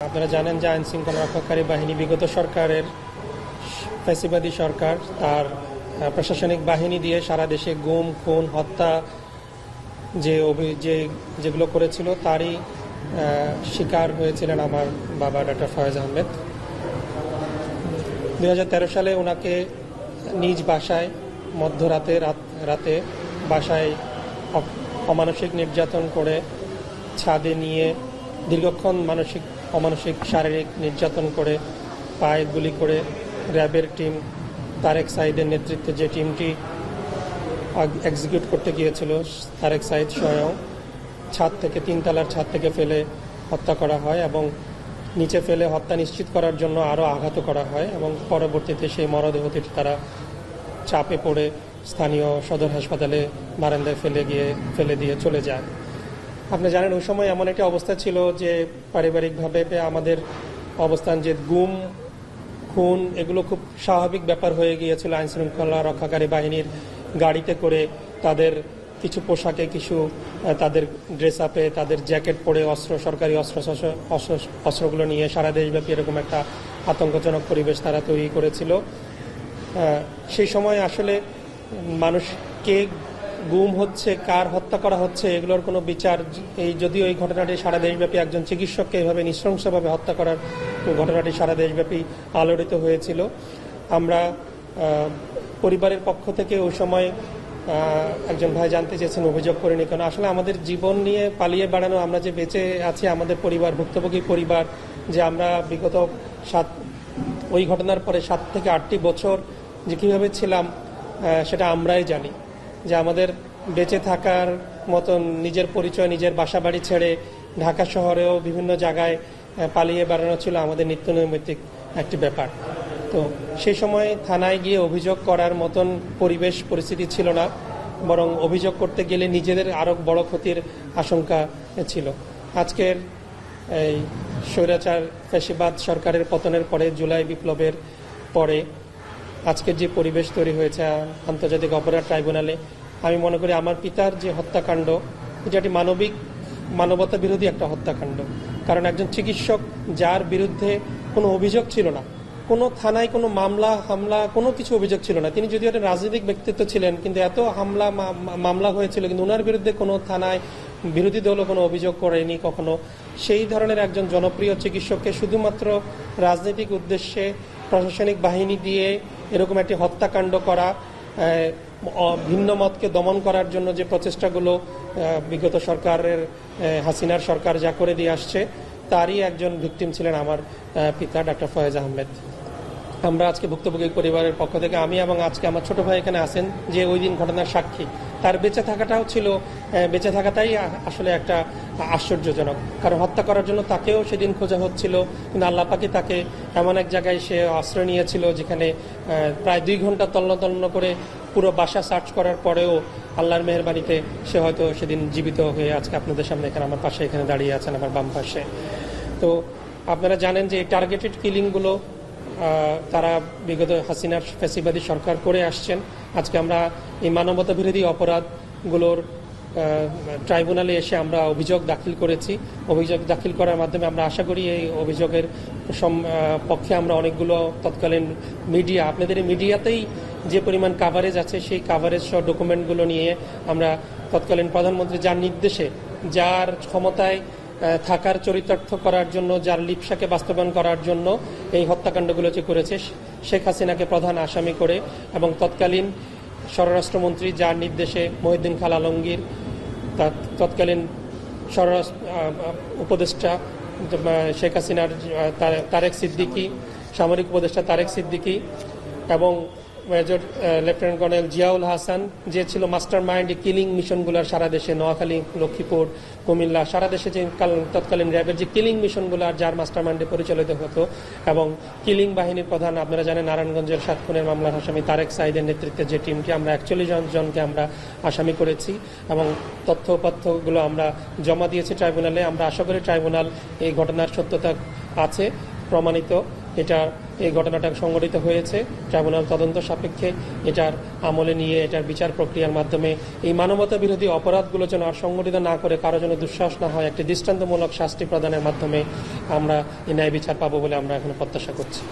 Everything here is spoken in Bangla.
আপনারা জানেন যে আইন শৃঙ্খলা রক্ষাকারী বাহিনী বিগত সরকারের ফ্যাসিবাদী সরকার তার প্রশাসনিক বাহিনী দিয়ে সারা দেশে গুম খুন হত্যা যেগুলো করেছিল তারই শিকার হয়েছিলেন আমার বাবা ডক্টর ফয়েজ আহমেদ। 2013 সালে ওনাকে নিজ বাসায় রাতে বাসায় অমানসিক নির্যাতন করে ছাদে নিয়ে দীর্ঘক্ষণ অমানসিক শারীরিক নির্যাতন করে পায়ে গুলি করে র্যাবের টিম তারেক সাঈদের নেতৃত্বে যে টিমটি এক্সিকিউট করতে গিয়েছিল তারেক সাঈদ স্বয়ং তিনতলার ছাদ থেকে ফেলে হত্যা করা হয় এবং নিচে ফেলে হত্যা নিশ্চিত করার জন্য আরও আঘাত করা হয় এবং পরবর্তীতে সেই মরদেহটি তারা চাপে পড়ে স্থানীয় সদর হাসপাতালে বারান্দায় ফেলে দিয়ে চলে যায়। আপনি জানেন ওই সময় এমন একটা অবস্থা ছিল যে পারিবারিকভাবে আমাদের অবস্থান যে গুম খুন এগুলো খুব স্বাভাবিক ব্যাপার হয়ে গিয়েছিল। আইন শৃঙ্খলা রক্ষাকারী বাহিনীর গাড়িতে করে তাদের কিছু পোশাকে তাদের ড্রেস আপে তাদের জ্যাকেট পরে সরকারি অস্ত্রগুলো নিয়ে সারা দেশব্যাপী এরকম একটা আতঙ্কজনক পরিবেশ তারা তৈরি করেছিল। সেই সময় আসলে মানুষ কে গুম হচ্ছে কার হত্যা করা হচ্ছে এগুলোর কোনো বিচার যদিও এই ঘটনাটি সারা দেশব্যাপী একজন চিকিৎসককে এভাবে নৃশংসভাবে হত্যা করার ঘটনাটি সারা দেশব্যাপী আলোড়িত হয়েছিল। আমরা পরিবারের পক্ষ থেকে ওই সময় একজন ভাই জানতে চেয়েছেন অভিযোগ করিনি কেন। আসলে আমাদের জীবন নিয়ে পালিয়ে বেড়ানো, আমরা যে বেঁচে আছি আমাদের পরিবার ভুক্তভোগী পরিবার, যে আমরা বিগত ওই ঘটনার পরে 7 থেকে 8টি বছর যে কীভাবে ছিলাম সেটা আমরাই জানি। যে আমাদের বেঁচে থাকার মতন নিজের পরিচয় নিজের বাসা বাড়ি ছেড়ে ঢাকা শহরেও বিভিন্ন জায়গায় পালিয়ে বেড়ানো ছিল আমাদের নিত্য নৈমিত্তিক একটি ব্যাপার। তো সেই সময় থানায় গিয়ে অভিযোগ করার মতন পরিস্থিতি ছিল না, বরং অভিযোগ করতে গেলে নিজেদের আরও বড় ক্ষতির আশঙ্কা ছিল। আজকের এই স্বৈরাচার ফ্যাসিবাদ সরকারের পতনের পরে জুলাই বিপ্লবের পরে আজকের যে পরিবেশ তৈরি হয়েছে আন্তর্জাতিক অপরাধ ট্রাইব্যুনালে, আমি মনে করি আমার পিতার যে হত্যাকাণ্ড এটা একটি মানবতা বিরোধী একটা হত্যাকাণ্ড। কারণ একজন চিকিৎসক যার বিরুদ্ধে কোনো অভিযোগ ছিল না, কোনো থানায় কোনো হামলা কোনো কিছু অভিযোগ ছিল না, তিনি যদিও একটা রাজনৈতিক ব্যক্তিত্ব ছিলেন কিন্তু এত মামলা হয়েছিল কিন্তু ওনার বিরুদ্ধে কোনো থানায় বিরোধী দলও কোনো অভিযোগ করেনি কখনো। সেই ধরনের একজন জনপ্রিয় চিকিৎসককে শুধুমাত্র রাজনৈতিক উদ্দেশ্যে প্রশাসনিক বাহিনী দিয়ে এরকম একটি হত্যাকাণ্ড করা, ভিন্ন মতকে দমন করার জন্য যে প্রচেষ্টাগুলো বিগত সরকারের হাসিনার সরকার যা করে দিয়ে আসছে তারই একজন ভিকটিম ছিলেন আমার পিতা ডক্টর ফয়েজ আহমেদ। আমরা আজকে ভুক্তভোগী পরিবারের পক্ষ থেকে আমি এবং আজকে আমার ছোট ভাই এখানে আছেন যে ওই দিন ঘটনার সাক্ষী, তার বেঁচে থাকাটাই আসলে একটা আশ্চর্যজনক। কারণ হত্যা করার জন্য তাকেও সেদিন খোঁজা হচ্ছিল কিন্তু আল্লাহ পাকি তাকে এমন এক জায়গায় সে আশ্রয় নিয়েছিল যেখানে প্রায় 2 ঘন্টা তন্ন করে পুরো বাসা সার্চ করার পরেও আল্লাহর মেহেরবানিতে সে হয়তো সেদিন জীবিত হয়ে আজকে আপনাদের সামনে এখানে আমার পাশে এখানে দাঁড়িয়ে আছেন আমার বাম পাশে। তো আপনারা জানেন যে এই টার্গেটেড কিলিংগুলো তারা বিগত হাসিনার ফ্যাসিবাদী সরকার করে আসছেন। আজকে আমরা এই মানবতা বিরোধী অপরাধগুলোর ট্রাইব্যুনালে এসে আমরা অভিযোগ দাখিল করেছি। অভিযোগ দাখিল করার মাধ্যমে আমরা আশা করি এই অভিযোগের পক্ষে আমরা অনেকগুলো তৎকালীন মিডিয়া, আপনাদের এই মিডিয়াতেই যে পরিমাণ কাভারেজ আছে সেই কাভারেজ সহ ডকুমেন্টগুলো নিয়ে আমরা তৎকালীন প্রধানমন্ত্রী যার নির্দেশে যার ক্ষমতায় থাকার চরিতার্থ করার জন্য যার লিপসাকে বাস্তবায়ন করার জন্য এই হত্যাকাণ্ডগুলো যে করেছে শেখ হাসিনাকে প্রধান আসামি করে এবং তৎকালীন স্বরাষ্ট্রমন্ত্রী যার নির্দেশে মহিউদ্দিন খান আলমগীর, তৎকালীন উপদেষ্টা শেখ হাসিনার তারেক সিদ্দিকী, সামরিক উপদেষ্টা তারেক সিদ্দিকী এবং major lieutenant colonel Ziaul Hasan যে ছিল মাস্টার মাইন্ড কিলিং মিশনগুলোর সারা দেশে, নোয়াখালী, লক্ষ্মীপুর, কুমিল্লা, সারা দেশে যে তৎকালীন র্যাবের যে কিলিং মিশনগুলো যার মাস্টার মাইন্ডে পরিচালিত হতো এবং কিলিং বাহিনীর প্রধান আপনারা জানেন নারায়ণগঞ্জের 7 খুনের মামলার আসামি তারেক সাঈদের নেতৃত্বে যে টিমটি আমরা 41 জনকে আমরা আসামি করেছি এবং তথ্যপত্রগুলো আমরা জমা দিয়েছি ট্রাইব্যুনালে। আমরা আশা করি ট্রাইব্যুনাল এই ঘটনার সত্যতা আছে প্রমাণিত এই ঘটনাটা সংঘটিত হয়েছে। ট্রাইব্যুনাল তদন্ত সাপেক্ষে এটার আমলে নিয়ে এটার বিচার প্রক্রিয়ার মাধ্যমে এই মানবতা বিরোধী অপরাধগুলো যেন আর সংঘটিত না করে কারো যেন দুঃসাহস না হয়, একটি দৃষ্টান্তমূলক শাস্তি প্রদানের মাধ্যমে আমরা এই ন্যায় বিচার পাবো বলে আমরা এখন প্রত্যাশা করছি।